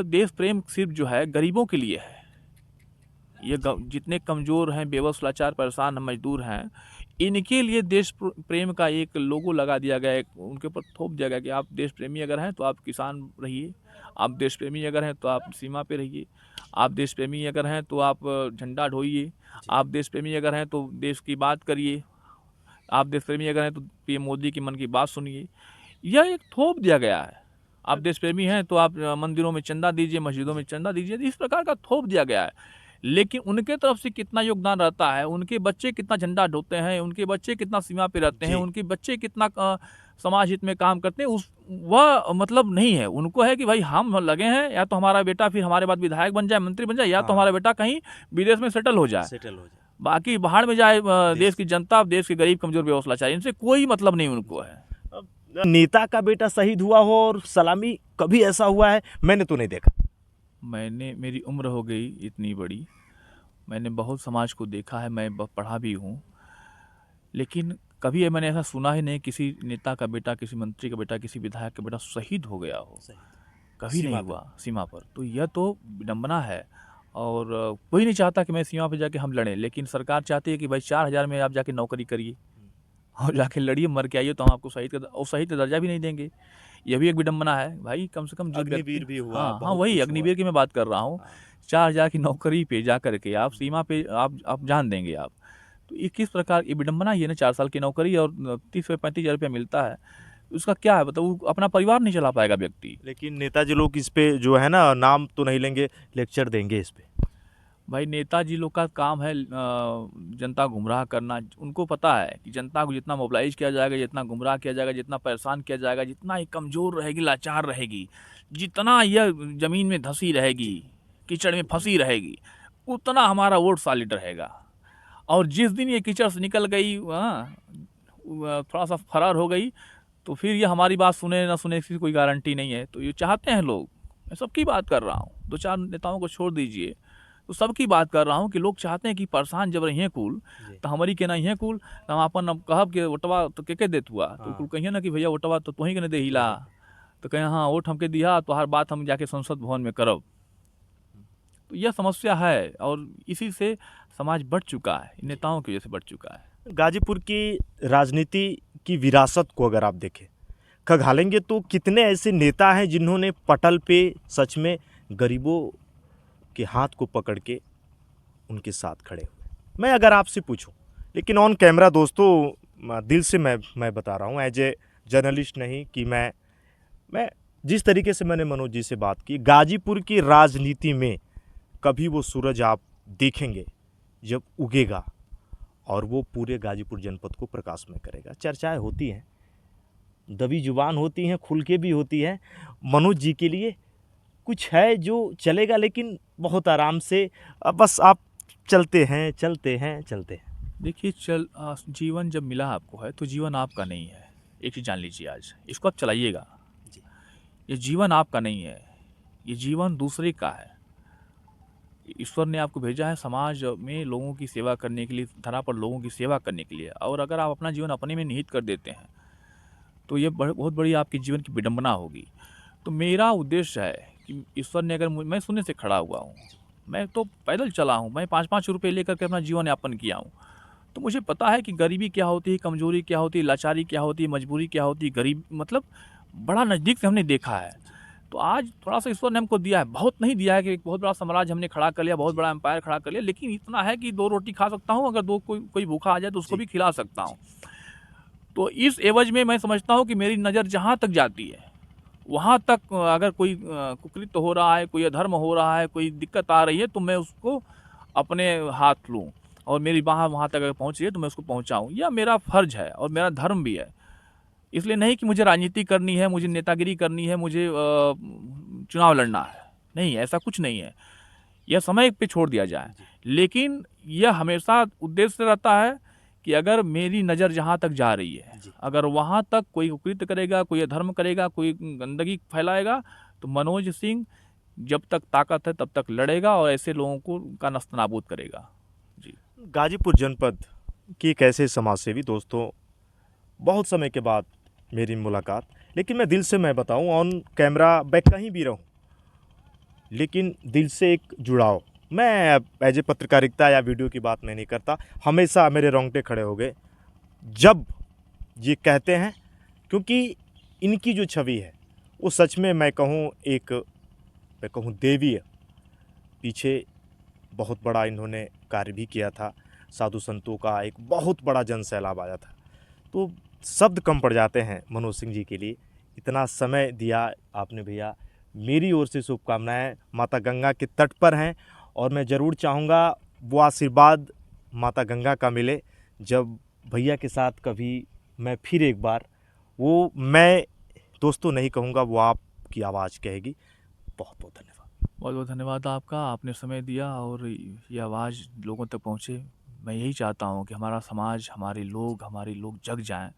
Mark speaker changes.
Speaker 1: देश प्रेम सिर्फ जो है गरीबों के लिए है। ये जितने कमज़ोर हैं, बेबस, लाचार, परेशान मजदूर हैं, इनके लिए देश प्रेम का एक लोगो लगा दिया गया है, उनके ऊपर थोप दिया गया कि आप देश प्रेमी अगर हैं तो आप किसान रहिए, आप देश प्रेमी अगर हैं तो आप सीमा पे रहिए, आप देश प्रेमी अगर हैं तो आप झंडा ढोइए, आप देश प्रेमी अगर हैं तो देश की बात करिए, आप देश प्रेमी अगर हैं तो पीएम मोदी की मन की बात सुनिए। यह एक थोप दिया गया है। आप देश प्रेमी हैं तो आप मंदिरों में चंदा दीजिए, मस्जिदों में चंदा दीजिए, इस प्रकार का थोप दिया गया है। लेकिन उनके तरफ से कितना योगदान रहता है, उनके बच्चे कितना झंडा ढोते हैं, उनके बच्चे कितना सीमा पे रहते हैं, उनके बच्चे कितना समाज हित में काम करते हैं, उस वह मतलब नहीं है। उनको है कि भाई हम लगे हैं, या तो हमारा बेटा फिर हमारे बाद विधायक बन जाए, मंत्री बन जाए, या तो हमारा बेटा कहीं विदेश में सेटल हो जाए, बाकी बाहर में जाए देश की जनता, देश के गरीब कमजोर बेवस लाचार, इनसे कोई मतलब नहीं उनको है।
Speaker 2: नेता का बेटा शहीद हुआ हो और सलामी, कभी ऐसा हुआ है? मैंने तो नहीं देखा।
Speaker 1: मेरी उम्र हो गई इतनी बड़ी, मैंने बहुत समाज को देखा है, मैं पढ़ा भी हूँ, लेकिन कभी मैंने ऐसा सुना ही नहीं किसी नेता का बेटा, किसी मंत्री का बेटा, किसी विधायक का बेटा शहीद हो गया हो। कभी नहीं हुआ सीमा पर। तो यह तो विडम्बना है। और कोई नहीं चाहता कि मैं सीमा पर जाके हम लड़ें, लेकिन सरकार चाहती है कि भाई 4,000 में आप जाके नौकरी करिए और जाके लड़िए, मर के आइए तो हम आपको शहीद का, और शहीद का दर्जा भी नहीं देंगे। यह भी एक विडम्बना है भाई। कम से कम
Speaker 2: अग्निवीर भी हुआ।
Speaker 1: हाँ, वही अग्निवीर की मैं बात कर रहा हूँ। 4,000 की नौकरी पे जा करके आप सीमा पे आप जान देंगे आप, तो ये किस प्रकार की विडम्बना ही है ना। 4 साल की नौकरी और 30 से 35,000 रुपया मिलता है, उसका क्या है बताओ? वो अपना परिवार नहीं चला पाएगा व्यक्ति।
Speaker 2: लेकिन नेताजी लोग इस पे जो है ना, नाम तो नहीं लेंगे, लेक्चर देंगे इस पे।
Speaker 1: भाई नेताजी लोग का काम है जनता गुमराह करना। उनको पता है कि जनता को जितना मोबिलाइज किया जाएगा, जितना गुमराह किया जाएगा, जितना परेशान किया जाएगा, जितना ही कमज़ोर रहेगी, लाचार रहेगी, जितना यह ज़मीन में धंसी रहेगी, कीचड़ में फंसी रहेगी, उतना हमारा वोट सॉलिड रहेगा। और जिस दिन ये कीचड़ से निकल गई, थोड़ा सा फरार हो गई, तो फिर ये हमारी बात सुने ना सुने इसकी कोई गारंटी नहीं है। तो ये चाहते हैं लोग, मैं सबकी बात कर रहा हूँ, 2-4 नेताओं को छोड़ दीजिए, तो सबकी बात कर रहा हूँ कि लोग चाहते हैं कि परेशान जब रहिए कुल, तो हमारी के नहीं है कुल, तो हम अपन अब कहब कि वोटवा तो के देत हुआ, तो कुल कहिए ना कि भैया वोटवा तो तुही के नहीं दे हिला, तो कहें हाँ वोट हमके दिया तो हर बात हम जाके संसद भवन में करब। तो यह समस्या है और इसी से समाज बढ़ चुका है, नेताओं की वजह से बढ़ चुका है।
Speaker 2: गाजीपुर की राजनीति की विरासत को अगर आप देखें, खंगालेंगे तो कितने ऐसे नेता हैं जिन्होंने पटल पे सच में गरीबों के हाथ को पकड़ के उनके साथ खड़े हुए। मैं अगर आपसे पूछूं, लेकिन ऑन कैमरा दोस्तों, दिल से मैं बता रहा हूं, एज ए जर्नलिस्ट नहीं कि मैं जिस तरीके से मैंने मनोज जी से बात की, गाजीपुर की राजनीति में कभी वो सूरज आप देखेंगे जब उगेगा और वो पूरे गाजीपुर जनपद को प्रकाशमय करेगा। चर्चाएं होती हैं, दबी जुबान होती हैं, खुल के भी होती हैं। मनोज जी के लिए कुछ है जो चलेगा, लेकिन बहुत आराम से, बस आप चलते हैं चलते हैं चलते हैं।
Speaker 1: देखिए जीवन जब मिला आपको है तो जीवन आपका नहीं है। एक चीज़ जान लीजिए, आज इसको आप चलाइएगा। ये जीवन आपका नहीं है, ये जीवन दूसरे का है। ईश्वर ने आपको भेजा है समाज में लोगों की सेवा करने के लिए, धरा पर लोगों की सेवा करने के लिए, और अगर आप अपना जीवन अपने में निहित कर देते हैं तो ये बहुत बड़ी आपके जीवन की विडंबना होगी। तो मेरा उद्देश्य है कि ईश्वर ने अगर मैं शून्य से खड़ा हुआ हूँ, मैं तो पैदल चला हूँ, मैं 5-5 रुपये लेकर के अपना जीवन यापन किया हूँ, तो मुझे पता है कि गरीबी क्या होती है, कमजोरी क्या होती है, लाचारी क्या होती है, मजबूरी क्या होती है, गरीब मतलब बड़ा नज़दीक से हमने देखा है। तो आज थोड़ा सा ईश्वर ने हमको दिया है, बहुत नहीं दिया है कि एक बहुत बड़ा साम्राज्य हमने खड़ा कर लिया, बहुत बड़ा एम्पायर खड़ा कर लिया, लेकिन इतना है कि 2 रोटी खा सकता हूँ, अगर कोई भूखा आ जाए तो उसको भी खिला सकता हूँ। तो इस एवज में मैं समझता हूँ कि मेरी नज़र जहाँ तक जाती है वहाँ तक अगर कोई कुकृत्य हो रहा है, कोई अधर्म हो रहा है, कोई दिक्कत आ रही है, तो मैं उसको अपने हाथ लूँ और मेरी बाह वहाँ तक अगर पहुँच रही है तो मैं उसको पहुँचाऊँ। यह मेरा फ़र्ज़ है और मेरा धर्म भी है। इसलिए नहीं कि मुझे राजनीति करनी है, मुझे नेतागिरी करनी है, मुझे चुनाव लड़ना है, नहीं, ऐसा कुछ नहीं है। यह समय पे छोड़ दिया जाए, लेकिन यह हमेशा उद्देश्य रहता है कि अगर मेरी नज़र जहाँ तक जा रही है, अगर वहाँ तक कोई कुकृत्य करेगा, कोई अधर्म करेगा, कोई गंदगी फैलाएगा, तो मनोज सिंह जब तक ताकत है तब तक लड़ेगा और ऐसे लोगों को का नस्तनाबूद करेगा। जी।
Speaker 2: गाजीपुर जनपद की एक ऐसे समाजसेवी दोस्तों, बहुत समय के बाद मेरी मुलाकात, लेकिन मैं दिल से मैं बताऊं, ऑन कैमरा मैं कहीं भी रहूं, लेकिन दिल से एक जुड़ाव। मैं एज ए पत्रकारिता या वीडियो की बात मैं नहीं करता, हमेशा मेरे रोंगटे खड़े हो गए जब ये कहते हैं, क्योंकि इनकी जो छवि है वो सच में मैं कहूँ देवीय। पीछे बहुत बड़ा इन्होंने कार्य भी किया था, साधु संतों का एक बहुत बड़ा जन सैलाब आया था। तो शब्द कम पड़ जाते हैं मनोज सिंह जी के लिए। इतना समय दिया आपने भैया, मेरी ओर से शुभकामनाएं। माता गंगा के तट पर हैं और मैं ज़रूर चाहूँगा वो आशीर्वाद माता गंगा का मिले जब भैया के साथ कभी मैं फिर एक बार, वो मैं दोस्तों नहीं कहूँगा, वो आपकी आवाज़ कहेगी। बहुत बहुत धन्यवाद।
Speaker 1: बहुत बहुत धन्यवाद आपका, आपने समय दिया और ये आवाज़ लोगों तक पहुँचे। मैं यही चाहता हूँ कि हमारा समाज, हमारे लोग जग जाएं